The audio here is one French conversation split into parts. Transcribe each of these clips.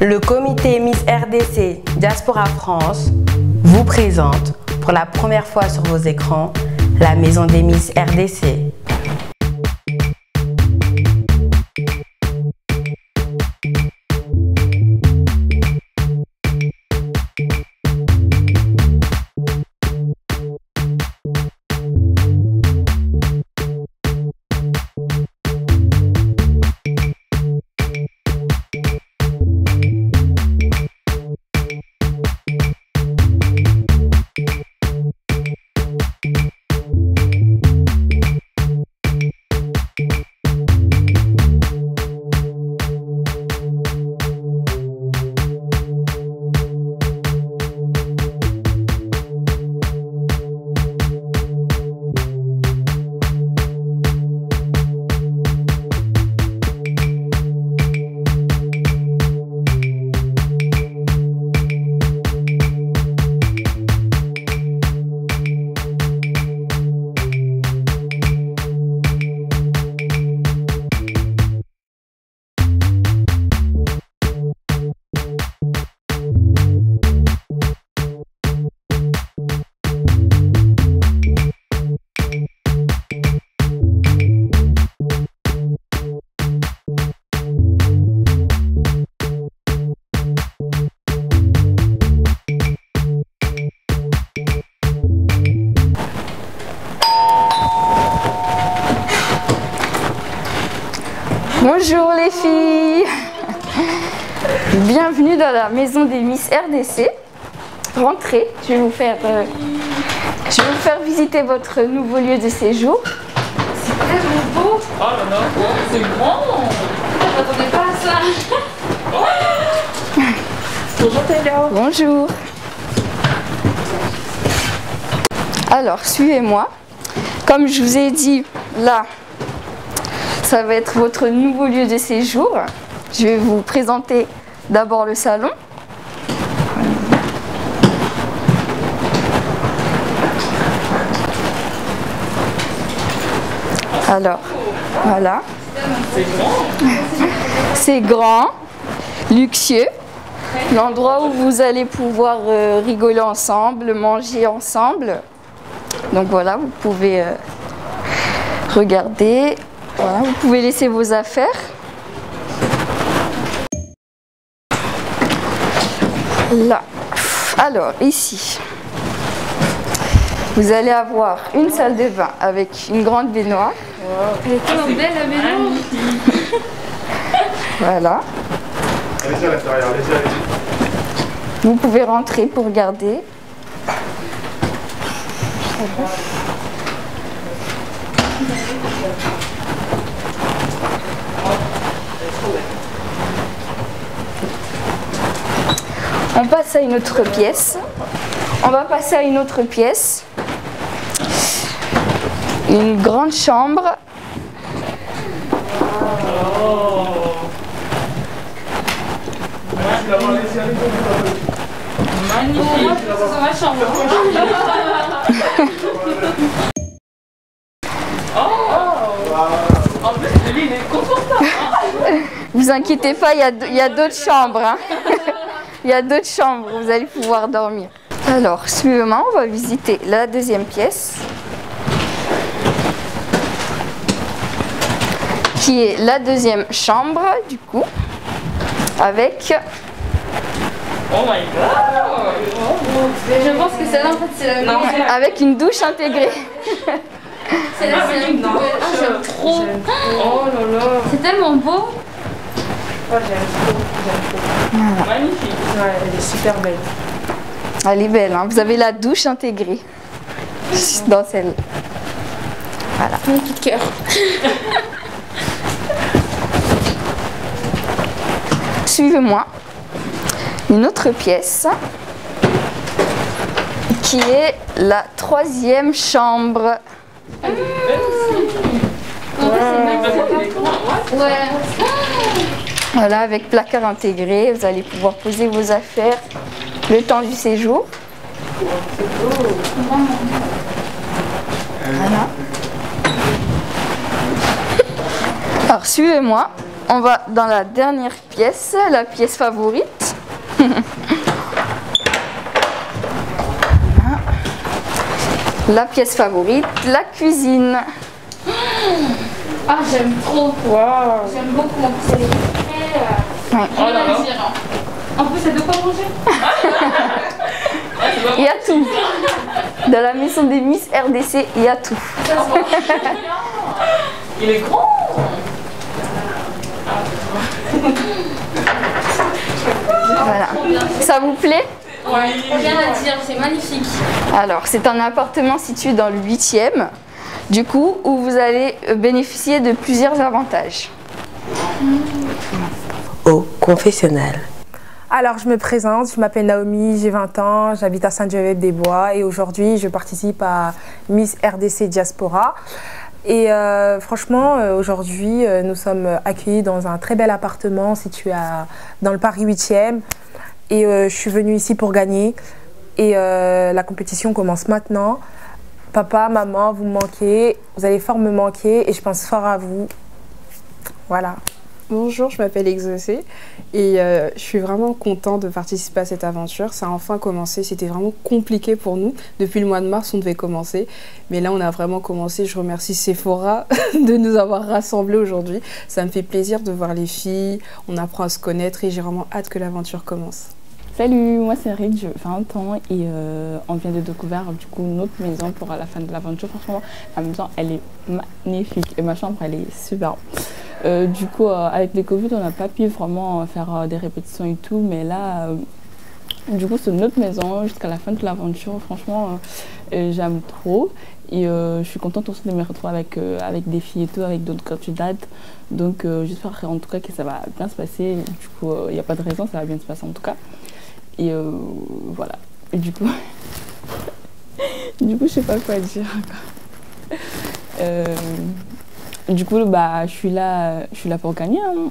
Le comité Miss RDC Diaspora France vous présente pour la première fois sur vos écrans la maison des Miss RDC. Bonjour les filles, bienvenue dans la maison des Miss RDC. Rentrez, je vais vous faire visiter votre nouveau lieu de séjour. C'est tellement beau. Oh là là, c'est grand. Je m'attendais pas à ça. Bonjour Taylor. Bonjour. Alors, suivez-moi. Comme je vous ai dit, là, ça va être votre nouveau lieu de séjour. Je vais vous présenter d'abord le salon. Alors, voilà. C'est grand. C'est grand, luxueux. L'endroit où vous allez pouvoir rigoler ensemble, manger ensemble. Donc voilà, vous pouvez regarder. Voilà, vous pouvez laisser vos affaires. Là. Alors, ici, vous allez avoir une salle de bain avec une grande baignoire. Elle est tellement belle la maison. Voilà. Allez-y à l'intérieur, allez-y. Vous pouvez rentrer pour regarder. On passe à une autre pièce. On va passer à une autre pièce. Une grande chambre. Magnifique. C'est dans ma chambre. En plus, lui, il est confortable. Vous inquiétez pas, il y a d'autres chambres. Hein. Il y a d'autres chambres, vous allez pouvoir dormir. Alors, suivant, on va visiter la deuxième pièce, qui est la deuxième chambre, du coup, avec... Oh my god. Je pense que celle-là en fait c'est la même. Avec une douche intégrée. Celle-là c'est la même. Ah j'aime trop. Oh là là. C'est tellement beau. Magnifique. Ouais, elle est super belle. Elle est belle, hein. Vous avez la douche intégrée dans celle. Voilà. Mon coup de cœur. Suivez-moi. Une autre pièce qui est la troisième chambre. Elle est belle aussi. Ouais. Voilà, avec placard intégré, vous allez pouvoir poser vos affaires le temps du séjour. Voilà. Alors, suivez-moi. On va dans la dernière pièce, la pièce favorite. La pièce favorite, la cuisine. Ah, j'aime trop. Waouh. J'aime beaucoup mon petit Ouais. rien à dire. Hein. En plus, c'est de quoi manger. Il y a tout. Dans la maison des Miss RDC, il y a tout. Il est grand. Voilà. Ça vous plaît? Rien à dire, c'est magnifique. Alors, c'est un appartement situé dans le 8e, du coup, où vous allez bénéficier de plusieurs avantages. Au confessionnal. Alors, je me présente, je m'appelle Naomi, j'ai 20 ans, j'habite à Sainte-Geneviève-des-Bois et aujourd'hui, je participe à Miss RDC Diaspora. Et franchement, aujourd'hui, nous sommes accueillis dans un très bel appartement situé dans le Paris 8e. Et je suis venue ici pour gagner. Et la compétition commence maintenant. Papa, maman, vous me manquez, vous allez fort me manquer et je pense fort à vous. Voilà. Bonjour, je m'appelle Exaucé et je suis vraiment contente de participer à cette aventure. Ça a enfin commencé, c'était vraiment compliqué pour nous. Depuis le mois de mars, on devait commencer, mais là on a vraiment commencé. Je remercie Sephora de nous avoir rassemblés aujourd'hui. Ça me fait plaisir de voir les filles, on apprend à se connaître et j'ai vraiment hâte que l'aventure commence. Salut, moi c'est Rich, j'ai 20 ans et on vient de découvrir du coup notre maison pour la fin de l'aventure. Franchement, la maison elle est magnifique et ma chambre elle est super. Du coup, avec les Covid, on n'a pas pu vraiment faire des répétitions et tout, mais là, du coup, c'est notre maison jusqu'à la fin de l'aventure. Franchement, j'aime trop et je suis contente aussi de me retrouver avec des filles et tout, avec d'autres candidates. Donc, j'espère en tout cas que ça va bien se passer. Du coup, il n'y a pas de raison, ça va bien se passer en tout cas. Et voilà. Et du coup, je sais pas quoi dire encore. Du coup, bah, je suis là pour gagner. Hein.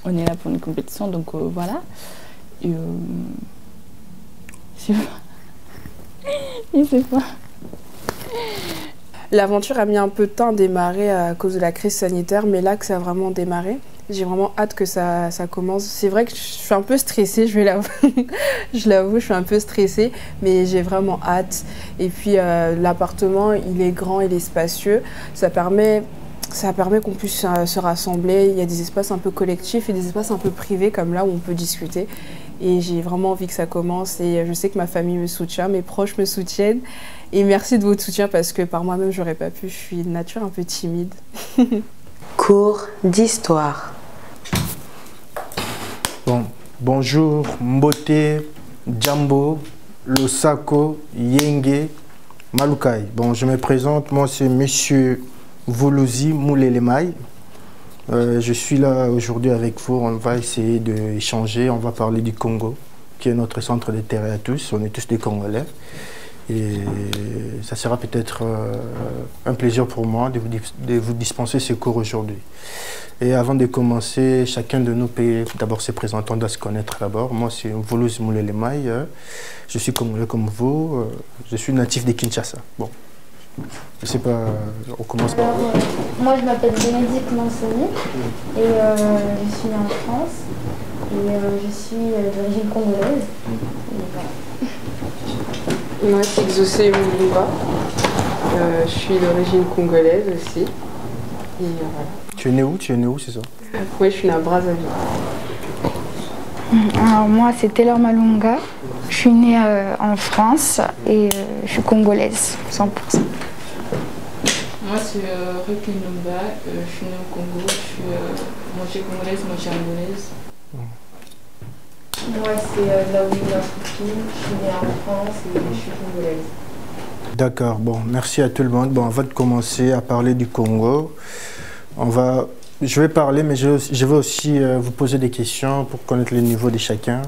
On est là pour une compétition, donc voilà. Et je sais pas. Je sais pas. L'aventure a mis un peu de temps à démarrer à cause de la crise sanitaire, mais là que ça a vraiment démarré, j'ai vraiment hâte que ça commence. C'est vrai que je suis un peu stressée, je l'avoue, je suis un peu stressée, mais j'ai vraiment hâte. Et puis l'appartement, il est grand, il est spacieux, ça permet qu'on puisse se rassembler. Il y a des espaces un peu collectifs et des espaces un peu privés comme là où on peut discuter. Et j'ai vraiment envie que ça commence et je sais que ma famille me soutient, mes proches me soutiennent. Et merci de votre soutien parce que par moi-même, j'aurais pas pu. Je suis de nature un peu timide. Cours d'histoire. Bon, bonjour, Mbote, Djambo, Losako, Yenge, Malukai. Bon, je me présente, moi c'est Monsieur Volosi Moulelemaï. Je suis là aujourd'hui avec vous, on va essayer d'échanger, on va parler du Congo, qui est notre centre d'intérêt à tous, on est tous des Congolais. Et ça sera peut-être un plaisir pour moi de vous dispenser ce cours aujourd'hui. Et avant de commencer, chacun de nous peut d'abord se présenter, on doit se connaître d'abord. Moi c'est Volosi Moulelemaï, je suis congolais comme vous, je suis natif de Kinshasa. Bon. Je sais pas, on commence par... Alors, moi je m'appelle Bénédicte Mansoni et je suis née en France et je suis d'origine congolaise. Et voilà. Moi c'est Exaucé Moulumba, je suis d'origine congolaise aussi. Et voilà. Tu es né où? Tu es né où, c'est ça? Oui, je suis née à Brazzaville. Alors moi c'est Taylor Malunga, je suis née en France et je suis congolaise 100%. Moi c'est Ruki Numba, je suis née au Congo, je suis moitié congolaise, moitié angolaise. Moi c'est Naomi Nafoufine, je suis née en France et je suis congolaise. D'accord, bon, merci à tout le monde. Bon, avant de commencer à parler du Congo, je vais parler, mais je vais aussi vous poser des questions pour connaître le niveau de chacun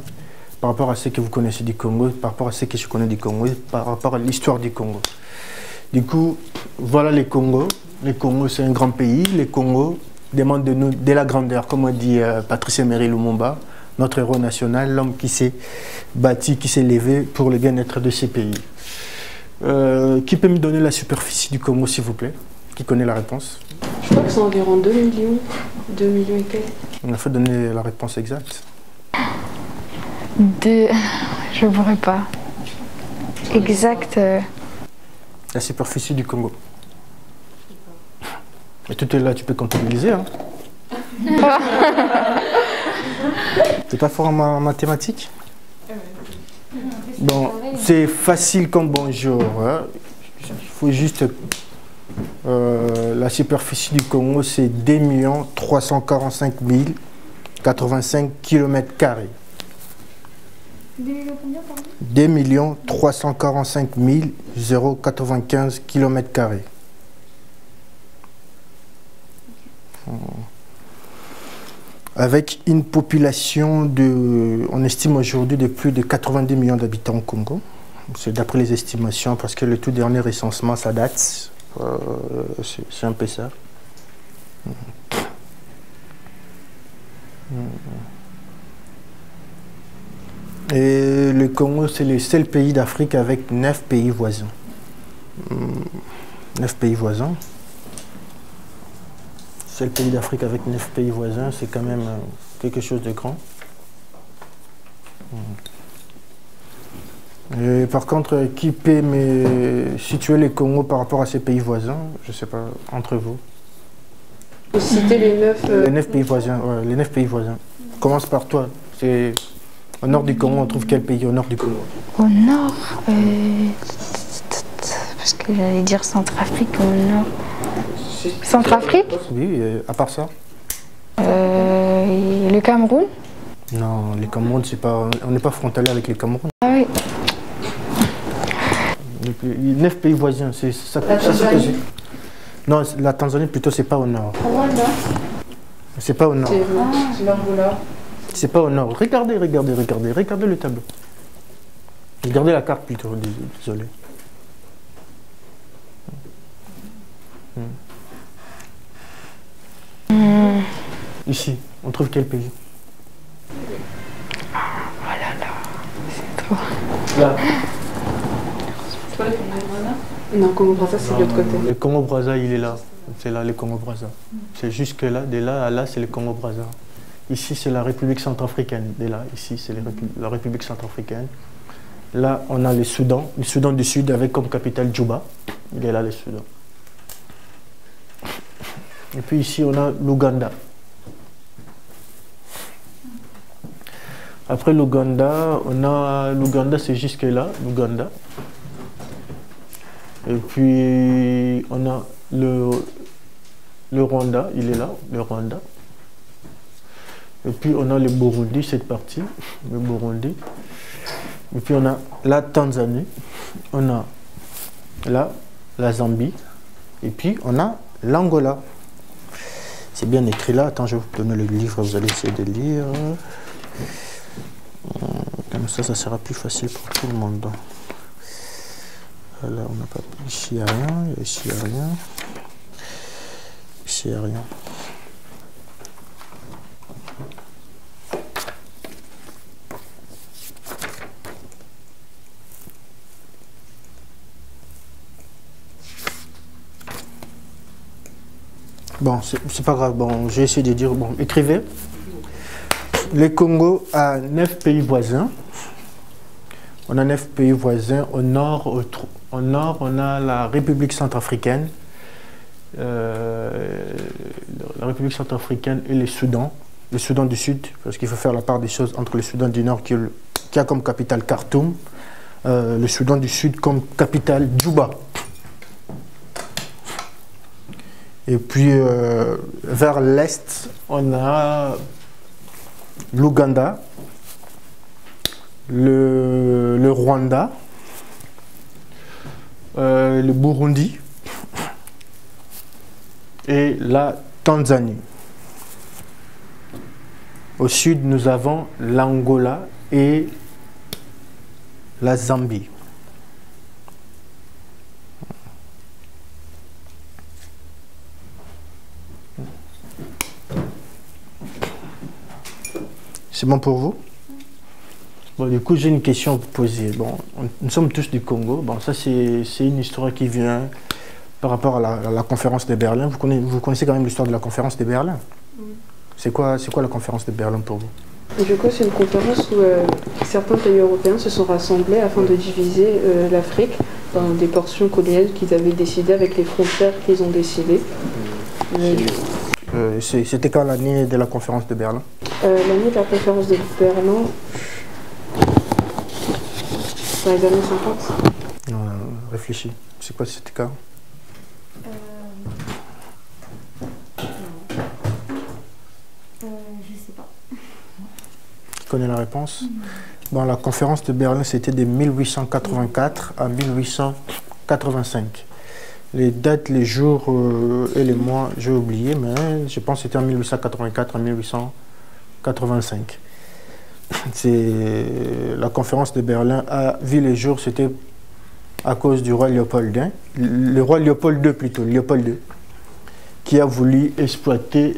par rapport à ce que vous connaissez du Congo, par rapport à ce que je connais du Congo, par rapport à l'histoire du Congo. Du coup, voilà le Congo. Le Congo, c'est un grand pays. Le Congo demande de nous de la grandeur, comme a dit Patrice Emery Lumumba, notre héros national, l'homme qui s'est bâti, qui s'est levé pour le bien-être de ces pays. Qui peut me donner la superficie du Congo, s'il vous plaît? Qui connaît la réponse? Je crois que c'est environ 2 millions. 2 millions et quelques. Il faut donner la réponse exacte. Je ne pourrais pas. Exact. La superficie du Congo. Mais tout est là, tu peux comptabiliser. Hein. T'es pas fort en mathématiques? Bon, c'est facile comme bonjour. Hein. Il faut juste... la superficie du Congo, c'est 2 345 085 km². 2 345 095 km². Avec une population de, on estime aujourd'hui, de plus de 90 millions d'habitants au Congo. C'est d'après les estimations, parce que le tout dernier recensement, ça date. C'est un peu ça. Et le Congo, c'est le seul pays d'Afrique avec 9 pays voisins. 9 pays voisins. Seul pays d'Afrique avec 9 pays voisins, c'est quand même quelque chose de grand. Et par contre, qui peut me situer le Congo par rapport à ces pays voisins? Je ne sais pas, entre vous. Vous citez les 9... Les 9 pays voisins, ouais, les 9 pays voisins. Commence par toi. C'est au nord du Congo, on trouve quel pays au nord du Congo? Au nord, parce que j'allais dire Centrafrique, au nord. Centrafrique? Oui, à part ça. Le Cameroun? Non, le Cameroun, c'est pas, on n'est pas frontalier avec le Cameroun. Ah oui. Les 9 pays voisins, c'est ça. Non, la Tanzanie plutôt, c'est pas au nord. C'est pas au nord. C'est l'Angola. C'est pas au nord. Regardez le tableau. Regardez la carte plutôt, désolé. Ici, on trouve quel pays? Oh là là, c'est trop. Là. C'est pas le Congo-Brazza? Non, Congo-Brazza, c'est de l'autre côté. Le Congo-Brazza, il est là. C'est là le Congo-Brazza. C'est jusque là, de là à là, c'est le Congo-Brazza. Ici, c'est la République centrafricaine. De là, ici, c'est la République centrafricaine. Là, on a le Soudan du Sud avec comme capitale Djouba. Il est là, le Soudan. Et puis ici, on a l'Ouganda. Après l'Ouganda, c'est jusque là, l'Ouganda. Et puis, on a le Rwanda, il est là, le Rwanda. Et puis, on a le Burundi, cette partie, le Burundi. Et puis, on a la Tanzanie, on a là, la Zambie. Et puis, on a l'Angola. C'est bien écrit là. Attends, je vais vous donner le livre, vous allez essayer de lire. Comme ça sera plus facile pour tout le monde. Là, on n'a pas... Ici, il n'y a rien. Ici, il n'y a rien. Ici, il n'y a rien. Bon, c'est pas grave. Bon, j'ai essayé de dire... Bon, écrivez. Le Congo a 9 pays voisins. On a 9 pays voisins. Au nord, on a la République centrafricaine. La République centrafricaine et le Soudan. Le Soudan du Sud, parce qu'il faut faire la part des choses entre le Soudan du Nord qui a comme capitale Khartoum, le Soudan du Sud comme capitale Djouba. Et puis vers l'est, on a l'Ouganda, le Rwanda, le Burundi et la Tanzanie. Au sud, nous avons l'Angola et la Zambie. C'est bon pour vous? Bon, du coup, j'ai une question à vous poser. Bon, nous sommes tous du Congo. Bon, ça, c'est une histoire qui vient par rapport à la conférence de Berlin. Vous connaissez quand même l'histoire de la conférence de Berlin. C'est quoi la conférence de Berlin pour vous? Du coup, c'est une conférence où certains pays européens se sont rassemblés afin de diviser l'Afrique dans des portions coloniales qu'ils avaient décidées avec les frontières qu'ils ont décidées. C'était quand l'année de la conférence de Berlin? L'année de la conférence de Berlin, dans les années 50. Non, réfléchis. C'est quoi, c'était quand? Je sais pas. Tu connais la réponse? Bon, la conférence de Berlin, c'était de 1884 à 1885. Les dates, les jours et les mois, j'ai oublié, mais je pense que c'était en 1884 à 1885. La conférence de Berlin a vu les jours, c'était à cause du roi Léopold I, le roi Léopold II plutôt, Léopold II, qui a voulu exploiter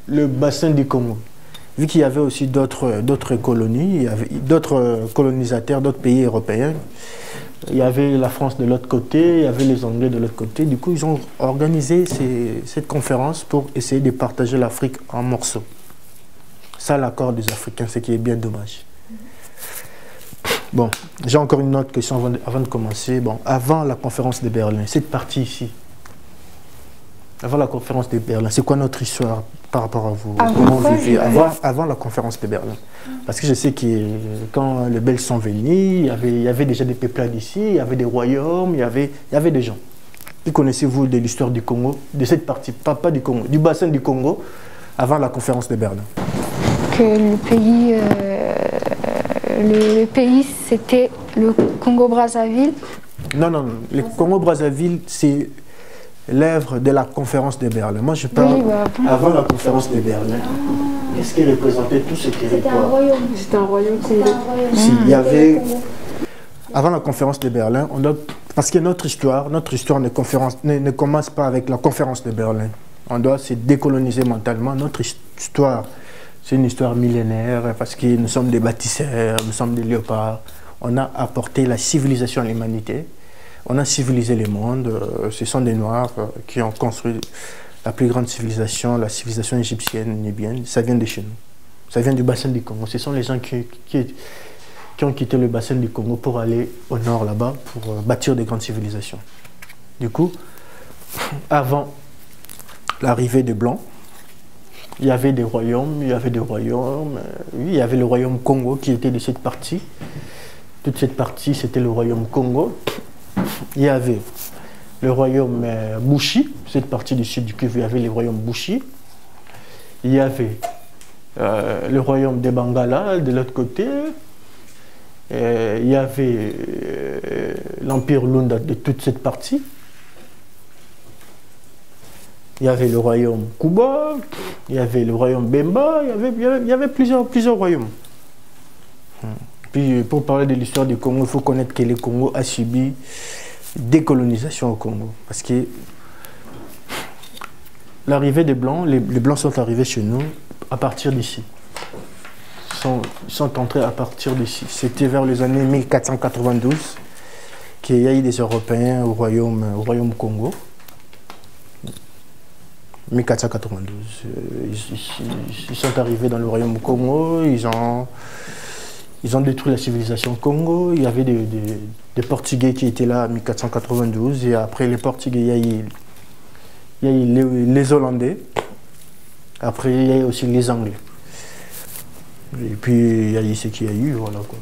le bassin du Congo. Vu qu'il y avait aussi d'autres colonies, il y avait d'autres colonisateurs, d'autres pays européens. Il y avait la France de l'autre côté, il y avait les Anglais de l'autre côté. Du coup, ils ont organisé cette conférence pour essayer de partager l'Afrique en morceaux. Ça, l'accord des Africains, ce qui est bien dommage. Bon, j'ai encore une autre question avant de commencer. Bon, avant la conférence de Berlin, cette partie ici, avant la conférence de Berlin, c'est quoi notre histoire par rapport à vous? Comment vous vivez avant la conférence de Berlin? Parce que je sais que quand les Belges sont venus, il y avait déjà des peuplades ici, il y avait des royaumes, il y avait des gens. Que connaissez-vous de l'histoire du Congo, de cette partie, pas du Congo, du bassin du Congo, avant la conférence de Berlin? Que le pays, c'était le Congo-Brazzaville. Non, le Congo-Brazzaville, c'est l'œuvre de la conférence de Berlin. Moi, je parle avant la conférence de Berlin. Qu'est-ce qui représentait tout ce territoire? C'était un royaume. C'était un royaume congo. Il y avait... Avant la conférence de Berlin, parce que notre histoire ne commence pas avec la conférence de Berlin. On doit se décoloniser mentalement. Notre histoire, c'est une histoire millénaire, parce que nous sommes des bâtisseurs, nous sommes des léopards. On a apporté la civilisation à l'humanité. On a civilisé le monde. Ce sont des Noirs qui ont construit la plus grande civilisation, la civilisation égyptienne, nubienne. Ça vient de chez nous. Ça vient du bassin du Congo. Ce sont les gens qui ont quitté le bassin du Congo pour aller au nord là-bas, pour bâtir des grandes civilisations. Du coup, avant l'arrivée des Blancs, il y avait des royaumes, oui, il y avait le royaume Congo qui était de cette partie. Toute cette partie, c'était le royaume Congo. Il y avait le royaume Bouchi, cette partie du sud du Kivu, il y avait le royaume Bouchi. Il y avait le royaume des Bangala de l'autre côté. Il y avait l'empire Lunda de toute cette partie. Il y avait le royaume Kuba, il y avait le royaume Bemba, il y avait plusieurs royaumes. Puis pour parler de l'histoire du Congo, il faut connaître que le Congo a subi décolonisation au Congo. Parce que l'arrivée des Blancs, les Blancs sont arrivés chez nous à partir d'ici. Ils sont entrés à partir d'ici. C'était vers les années 1492 qu'il y a eu des Européens au royaume Congo. 1492. Ils sont arrivés dans le royaume Congo, ils ont détruit la civilisation Congo. Il y avait des Portugais qui étaient là en 1492 et après les Portugais, il y a eu les Hollandais. Après, il y a eu aussi les Anglais. Et puis, il y a eu ce qu'il y a eu, voilà quoi.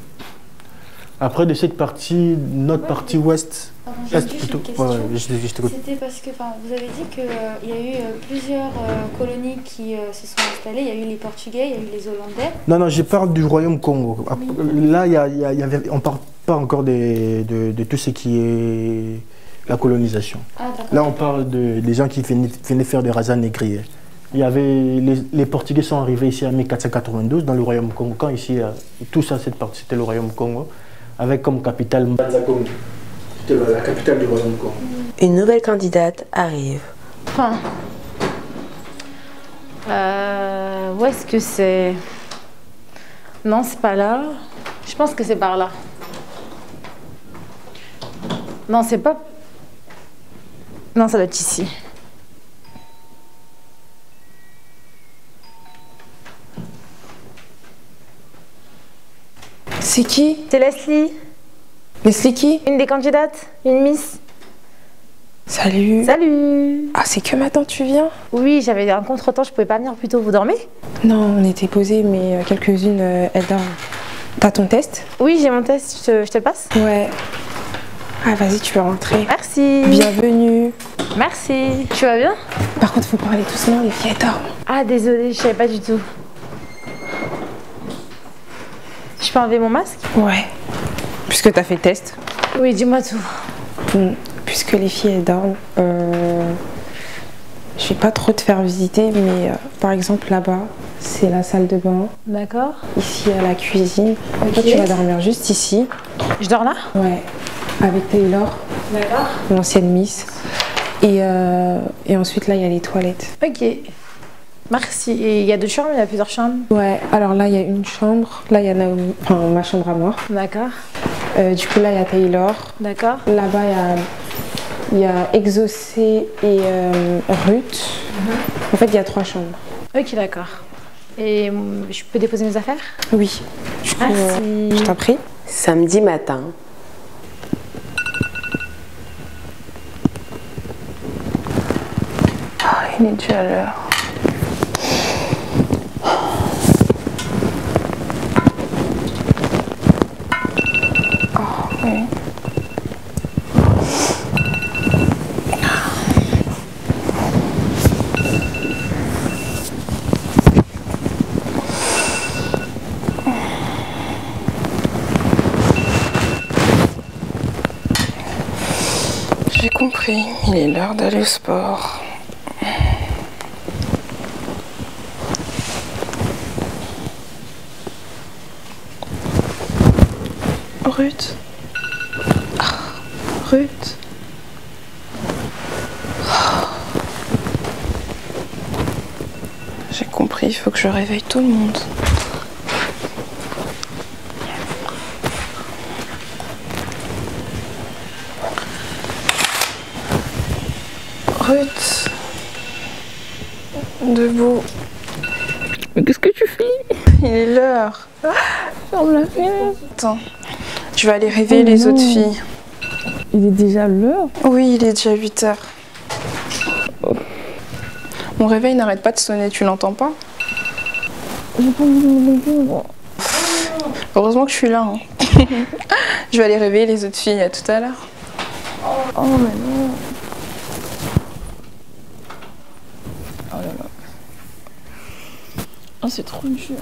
Après, de cette partie, notre partie ouest... Pardon, j'ai juste une question. C'était parce que vous avez dit qu'il y a eu plusieurs colonies qui se sont installées. Il y a eu les Portugais, il y a eu les Hollandais. Non, je parle du royaume Congo. Là, on ne parle pas encore de tout ce qui est la colonisation. Là, on parle des gens qui venaient faire des rasades négriers. Il y avait les Portugais sont arrivés ici en 1492 dans le royaume Congo. Quand ici, tout ça, cette partie, c'était le royaume Congo, avec comme capitale Mbanza-Congo. C'était la capitale du royaume Congo. Une nouvelle candidate arrive. Où est-ce que c'est? Non, c'est pas là. Je pense que c'est par là. Non, c'est pas... Non, ça doit être ici. C'est qui? C'est Leslie. Leslie qui? Une des candidates. Une Miss. Salut. Salut. Ah, c'est que maintenant tu viens? Oui, j'avais un contretemps, je pouvais pas venir plus tôt. Vous dormez? Non, on était posées, mais quelques-unes, elles dorment. T'as ton test? Oui, j'ai mon test. Je te le passe? Ouais. Ah, vas-y, tu peux rentrer. Merci. Bienvenue. Merci. Tu vas bien? Par contre, faut parler doucement, les filles, elles dorment. Ah, désolée, je savais pas du tout. Je peux enlever mon masque? Ouais. Puisque t'as fait le test. Oui, dis-moi tout. Bon, puisque les filles, elles dorment, je vais pas trop te faire visiter, mais par exemple, là-bas, c'est la salle de bain. D'accord. Ici, il y a la cuisine. Ok. Toi, tu vas dormir juste ici. Je dors là? Ouais. Avec Taylor. D'accord. L'ancienne Miss. Et ensuite, là, il y a les toilettes. Ok. Merci. Et il y a 2 chambres? Il y a plusieurs chambres? Ouais. Alors là, il y a une chambre. Là, il y a Naomi. Enfin, ma chambre à moi. D'accord. Du coup, là, il y a Taylor. D'accord. Là-bas, il y a Exaucé et Ruth. En fait, il y a 3 chambres. Ok, d'accord. Et je peux déposer mes affaires? Oui. Du coup, merci. Je t'en prie. Samedi matin. Ah, il est déjà l'heure. Oh, oui. J'ai compris, il est l'heure d'aller au sport. Ruth. Ruth. J'ai compris, il faut que je réveille tout le monde. Ruth. Debout. Mais qu'est-ce que tu fais? Il est l'heure. Ferme la fenêtre. Attends, je vais aller réveiller les autres filles. Il est déjà l'heure? Oui, il est déjà 8 h. Mon réveil n'arrête pas de sonner, tu l'entends pas? J'ai pas envie de me lever, moi. Heureusement que je suis là. Hein. Je vais aller réveiller les autres filles, à tout à l'heure. Oh mais non. Oh là là. Oh c'est trop dur.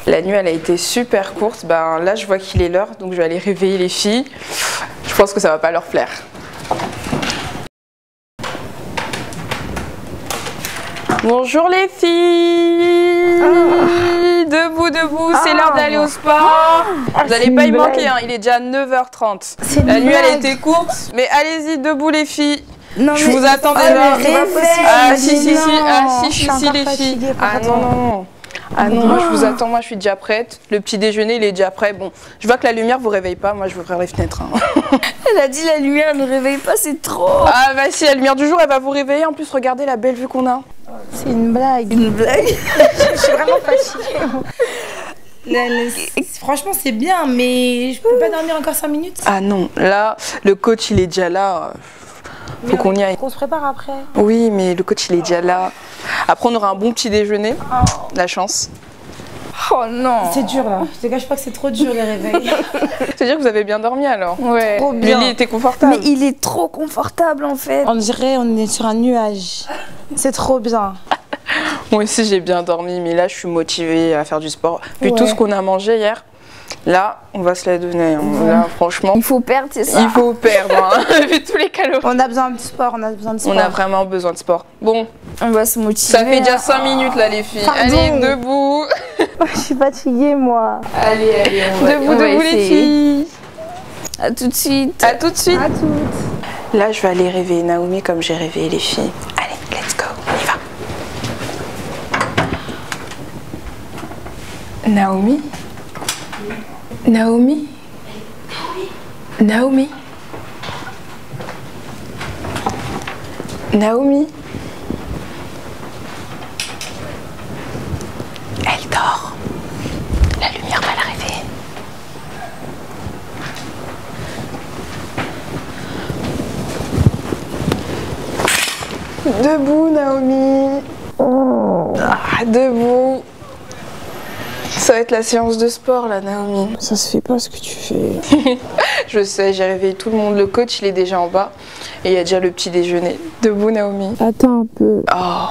La nuit, elle a été super courte. Ben, là, je vois qu'il est l'heure, donc je vais aller réveiller les filles. Je pense que ça va pas leur plaire. Bonjour les filles. Debout, debout, c'est l'heure d'aller au sport. Vous n'allez pas y manquer, hein. Il est déjà 9h30. La nuit, elle a été courte, mais allez-y, debout les filles. Non, je vous attends déjà. Ah si, si, si, ah si, si, les filles. Ah non, non, non. Ah non, moi je vous attends, moi je suis déjà prête. Le petit déjeuner il est déjà prêt. Bon, je vois que la lumière vous réveille pas, moi je vais ouvrir les fenêtres. Hein. Elle a dit la lumière ne réveille pas, c'est trop. Ah bah si, la lumière du jour elle va vous réveiller. En plus, regardez la belle vue qu'on a. C'est une blague. Une blague. Je suis vraiment fatiguée. Franchement, c'est bien, mais je peux pas dormir encore 5 minutes. Ah non, là, le coach il est déjà là. Faut qu'on y aille. On se prépare après. Oui, mais le coach il est déjà là. Après, on aura un bon petit déjeuner. La chance. Oh non. C'est dur là. Je te cache pas que c'est trop dur les réveils. C'est-à-dire que vous avez bien dormi alors? Ouais. Trop bien. Lily était confortable. Mais il est trop confortable en fait. On dirait on est sur un nuage. C'est trop bien. Moi aussi j'ai bien dormi, mais là je suis motivée à faire du sport. Vu tout ce qu'on a mangé hier, Là, on va se la donner. Là, franchement, il faut perdre, c'est ça. Il faut perdre, hein, vu tous les calories. On a besoin de sport, on a besoin de sport. On a vraiment besoin de sport. Bon, on va se motiver. Ça fait déjà 5 minutes là, les filles. Pardon. Allez, debout. Je suis fatiguée, moi. Allez, debout les filles. À tout de suite. À tout de suite. À toutes. Là, je vais aller réveiller Naomi comme j'ai réveillé les filles. Allez, let's go, on y va. Naomi. Naomi. Naomi. Naomi. Elle dort. La lumière va la réveiller. Debout, Naomi. Ah, debout. Ça va être la séance de sport là, Naomi. Ça se fait pas ce que tu fais. Je sais, j'ai réveillé tout le monde. Le coach, il est déjà en bas. Et il y a déjà le petit déjeuner. Debout, Naomi. Attends un peu. Oh.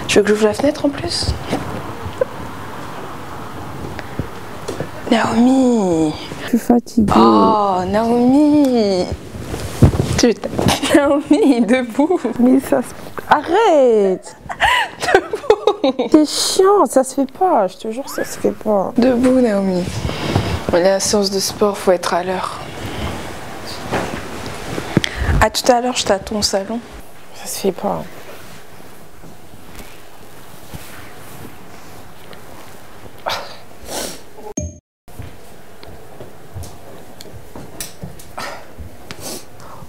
Tu veux que j'ouvre la fenêtre en plus? Naomi. Je suis fatiguée. Oh, Naomi. Putain. Naomi, debout. Mais ça se... Arrête. Debout. C'est chiant, ça se fait pas. Je te jure, ça se fait pas. Debout, Naomi. La séance de sport, faut être à l'heure. À tout à l'heure, je t'attends au salon. Ça se fait pas.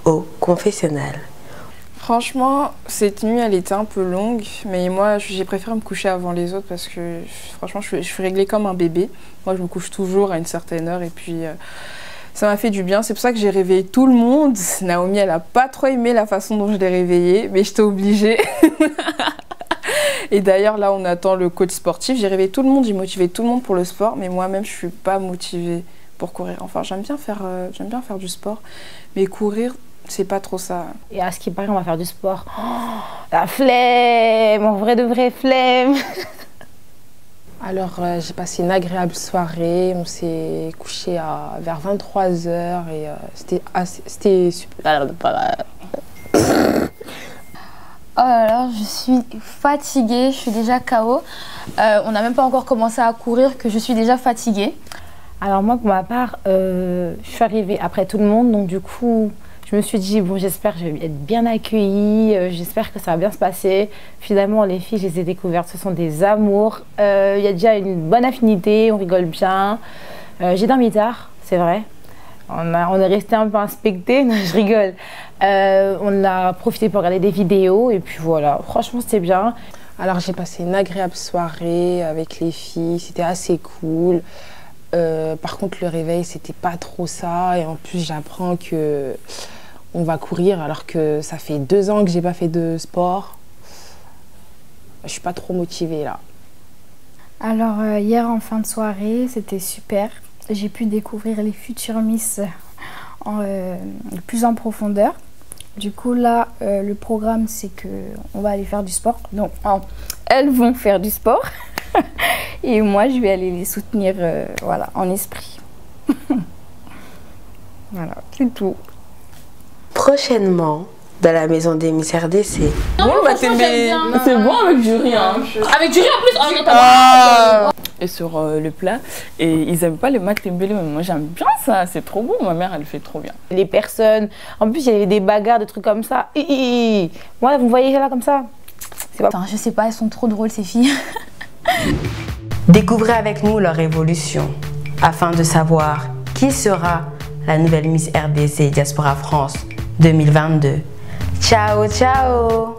Au confessionnal. Franchement, cette nuit, elle était un peu longue, mais moi, j'ai préféré me coucher avant les autres parce que, franchement, je suis réglée comme un bébé. Moi, je me couche toujours à une certaine heure et puis ça m'a fait du bien. C'est pour ça que j'ai réveillé tout le monde. Naomi, elle a pas trop aimé la façon dont je l'ai réveillée, mais j'étais obligée. Et d'ailleurs, là, on attend le coach sportif. J'ai réveillé tout le monde, j'ai motivé tout le monde pour le sport, mais moi-même, je suis pas motivée pour courir. Enfin, j'aime bien faire du sport, mais courir, c'est pas trop ça. Et à ce qui paraît, on va faire du sport. Oh, la flemme, en vrai de vraie flemme. Alors, j'ai passé une agréable soirée. On s'est couché vers 23h et c'était super. Oh là là, je suis fatiguée, je suis déjà KO. On n'a même pas encore commencé à courir que je suis déjà fatiguée. Alors moi, pour ma part, je suis arrivée après tout le monde, donc du coup, je me suis dit, bon, j'espère que je vais être bien accueillie, j'espère que ça va bien se passer. Finalement, les filles, je les ai découvertes, ce sont des amours. Il y a déjà une bonne affinité, on rigole bien. J'ai dormi tard, c'est vrai. On est resté un peu inspectés, non, je rigole. On a profité pour regarder des vidéos et puis voilà, franchement, c'était bien. Alors, j'ai passé une agréable soirée avec les filles, c'était assez cool. Par contre, le réveil, c'était pas trop ça. Et en plus, j'apprends que on va courir alors que ça fait 2 ans que j'ai pas fait de sport. Je suis pas trop motivée là. Alors, hier en fin de soirée, c'était super. J'ai pu découvrir les futures Miss plus en profondeur. Du coup, là, le programme, c'est qu'on va aller faire du sport. Donc, elles vont faire du sport. Et moi, je vais aller les soutenir voilà, en esprit. Voilà, c'est tout. Prochainement, dans la maison des Miss RDC. Bon, bah, c'est bon avec du riz. Hein. Avec du riz en plus. Et sur le plat, et ils aiment pas le matembele, mais moi j'aime bien ça, c'est trop bon, ma mère elle fait trop bien. Les personnes, en plus il y avait des bagarres, des trucs comme ça. Moi, vous me voyez là comme ça, c'est pas... Enfin, je sais pas, elles sont trop drôles ces filles. Découvrez avec nous leur évolution afin de savoir qui sera la nouvelle Miss RDC Diaspora France 2022. Ciao, ciao!